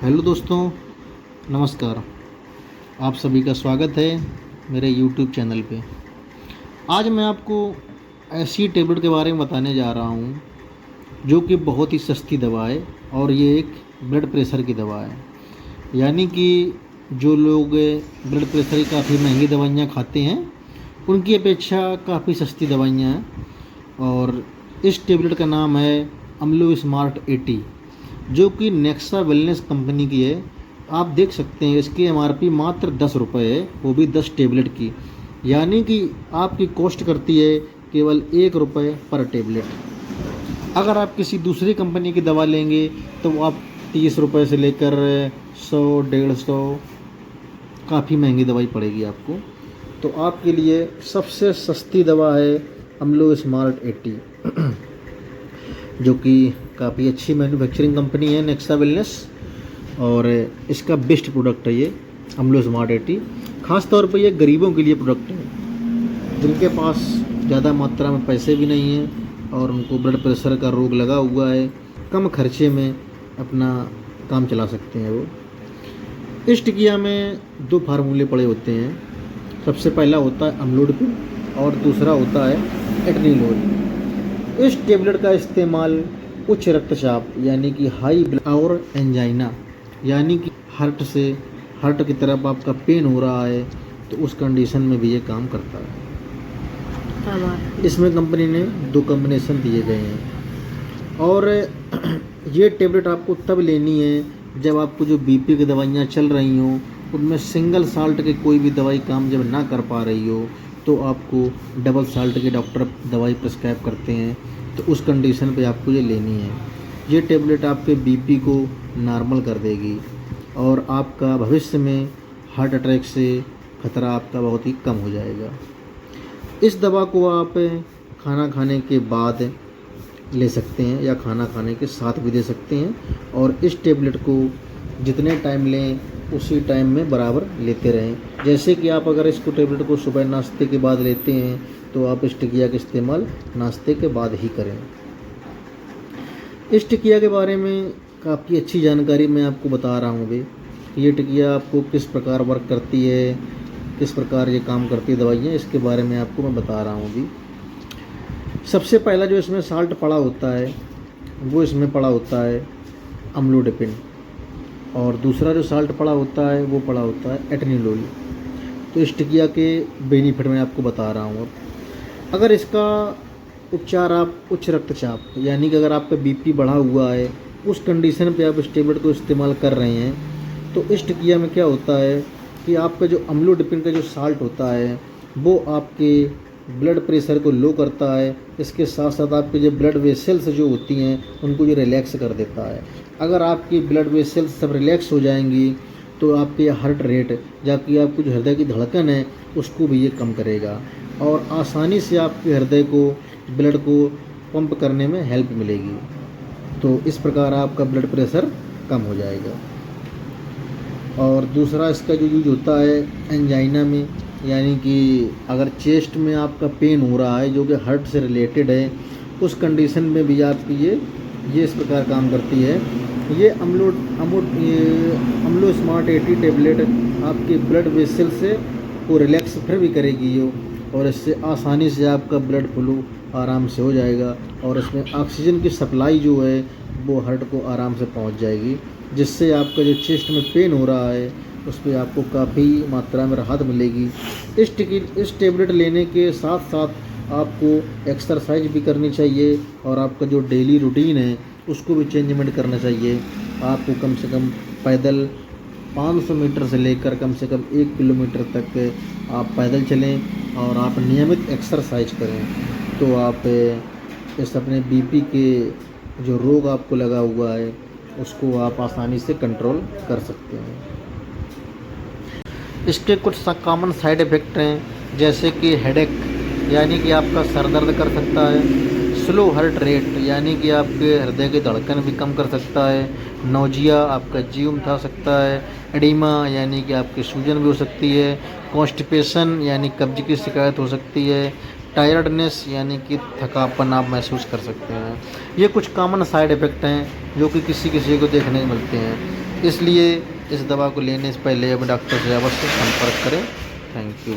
Hello दोस्तों, नमस्कार। आप सभी का स्वागत है मेरे यूट्यूब चैनल पे। आज मैं आपको ऐसी टेबलेट के बारे में बताने जा रहा हूँ जो कि बहुत ही सस्ती दवा है और ये एक ब्लड प्रेशर की दवा है। यानी कि जो लोग ब्लड प्रेशर की काफ़ी महंगी दवाइयाँ खाते हैं उनकी अपेक्षा काफ़ी सस्ती दवाइयाँ हैं। और इस टेबलेट का नाम है अम्लो स्मार्ट 80, जो कि नेक्सा वेलनेस कंपनी की है। आप देख सकते हैं इसकी एमआरपी मात्र 10 रुपये है, वो भी 10 टेबलेट की। यानी कि आपकी कॉस्ट करती है केवल 1 रुपये पर टेबलेट। अगर आप किसी दूसरी कंपनी की दवा लेंगे तो वो आप 30 रुपये से लेकर 100 150 काफ़ी महंगी दवाई पड़ेगी आपको। तो आपके लिए सबसे सस्ती दवा है अम्लो स्मार्ट 80 जो कि काफ़ी अच्छी मैन्युफैक्चरिंग कंपनी है नेक्सा वेलनेस, और इसका बेस्ट प्रोडक्ट है ये अम्लो स्मार्ट 80। ख़ास तौर पे ये गरीबों के लिए प्रोडक्ट है जिनके पास ज़्यादा मात्रा में पैसे भी नहीं हैं और उनको ब्लड प्रेशर का रोग लगा हुआ है। कम खर्चे में अपना काम चला सकते हैं वो। इस टिकिया में 2 फार्मूले पड़े होते हैं। सबसे पहला होता है अम्लोडिपिन और दूसरा होता है एटनिलोल। इस टेबलेट का इस्तेमाल उच्च रक्तचाप यानी कि हाई ब्लड और एंजाइना यानी कि हार्ट की तरफ आपका पेन हो रहा है तो उस कंडीशन में भी ये काम करता है। इसमें कंपनी ने 2 कॉम्बिनेशन दिए गए हैं। और ये टेबलेट आपको तब लेनी है जब आपको जो बीपी की दवाइयाँ चल रही हों उनमें सिंगल साल्ट की कोई भी दवाई काम जब ना कर पा रही हो तो आपको डबल साल्ट के डॉक्टर दवाई प्रिस्क्राइब करते हैं, तो उस कंडीशन पे आपको ये लेनी है। ये टेबलेट आपके बीपी को नॉर्मल कर देगी और आपका भविष्य में हार्ट अटैक से खतरा आपका बहुत ही कम हो जाएगा। इस दवा को आप खाना खाने के बाद ले सकते हैं या खाना खाने के साथ भी दे सकते हैं। और इस टेबलेट को जितने टाइम लें उसी टाइम में बराबर लेते रहें। जैसे कि आप अगर इसको टेबलेट को सुबह नाश्ते के बाद लेते हैं तो आप इस टिकिया का इस्तेमाल नाश्ते के बाद ही करें। इस टिकिया के बारे में काफ़ी अच्छी जानकारी मैं आपको बता रहा हूँ अभी। ये टिकिया आपको किस प्रकार वर्क करती है, किस प्रकार ये काम करती है दवाइयाँ, इसके बारे में आपको मैं बता रहा हूँ अभी। सबसे पहला जो इसमें साल्ट पड़ा होता है वो इसमें पड़ा होता है अम्लोडिपिन, और दूसरा जो साल्ट पड़ा होता है वो पड़ा होता है एटनिलोल। तो इस टिकिया के बेनिफिट मैं आपको बता रहा हूँ। अब अगर इसका उपचार आप उच्च रक्तचाप यानी कि अगर आपका बीपी बढ़ा हुआ है उस कंडीशन पे आप इस टेबलेट को इस्तेमाल कर रहे हैं तो इस टिकिया में क्या होता है कि आपका जो अम्लोडिपिन का जो साल्ट होता है वो आपके ब्लड प्रेशर को लो करता है। इसके साथ साथ आपके जो ब्लड वेसल्स जो होती हैं उनको ये रिलैक्स कर देता है। अगर आपकी ब्लड वेसल्स सब रिलैक्स हो जाएंगी तो आपके हार्ट रेट जबकि आपकी जो हृदय की धड़कन है उसको भी ये कम करेगा और आसानी से आपके हृदय को ब्लड को पंप करने में हेल्प मिलेगी। तो इस प्रकार आपका ब्लड प्रेशर कम हो जाएगा। और दूसरा इसका जो यूज होता है एंजाइना में, यानी कि अगर चेस्ट में आपका पेन हो रहा है जो कि हार्ट से रिलेटेड है उस कंडीशन में भी आपकी ये इस प्रकार काम करती है। ये अम्लो स्मार्ट 80 टेबलेट आपके ब्लड वेसल से को रिलैक्स फिर भी करेगी यो, और इससे आसानी से आपका ब्लड फ्लो आराम से हो जाएगा और इसमें ऑक्सीजन की सप्लाई जो है वो हार्ट को आराम से पहुंच जाएगी, जिससे आपका जो चेस्ट में पेन हो रहा है उस पर आपको काफ़ी मात्रा में राहत मिलेगी। इस टेबलेट लेने के साथ साथ आपको एक्सरसाइज भी करनी चाहिए और आपका जो डेली रूटीन है उसको भी चेंजमेंट करना चाहिए। आपको कम से कम पैदल 500 मीटर से लेकर कम से कम 1 किलोमीटर तक आप पैदल चलें और आप नियमित एक्सरसाइज करें तो आप इस अपने बीपी के जो रोग आपको लगा हुआ है उसको आप आसानी से कंट्रोल कर सकते हैं। इसके कुछ कॉमन साइड इफ़ेक्ट हैं जैसे कि हेडेक यानी कि आपका सर दर्द कर सकता है, स्लो हार्ट रेट यानी कि आपके हृदय की धड़कन भी कम कर सकता है, नौजिया आपका जी उठा सकता है, एडिमा यानी कि आपकी सूजन भी हो सकती है, कॉन्स्टिपेशन यानी कब्ज की शिकायत हो सकती है, टायर्डनेस यानी कि थकापन आप महसूस कर सकते हैं। ये कुछ कॉमन साइड इफ़ेक्ट हैं जो कि किसी किसी को देखने को मिलते हैं। इसलिए इस दवा को लेने से पहले अपने डॉक्टर से अवश्य संपर्क करें। Thank you.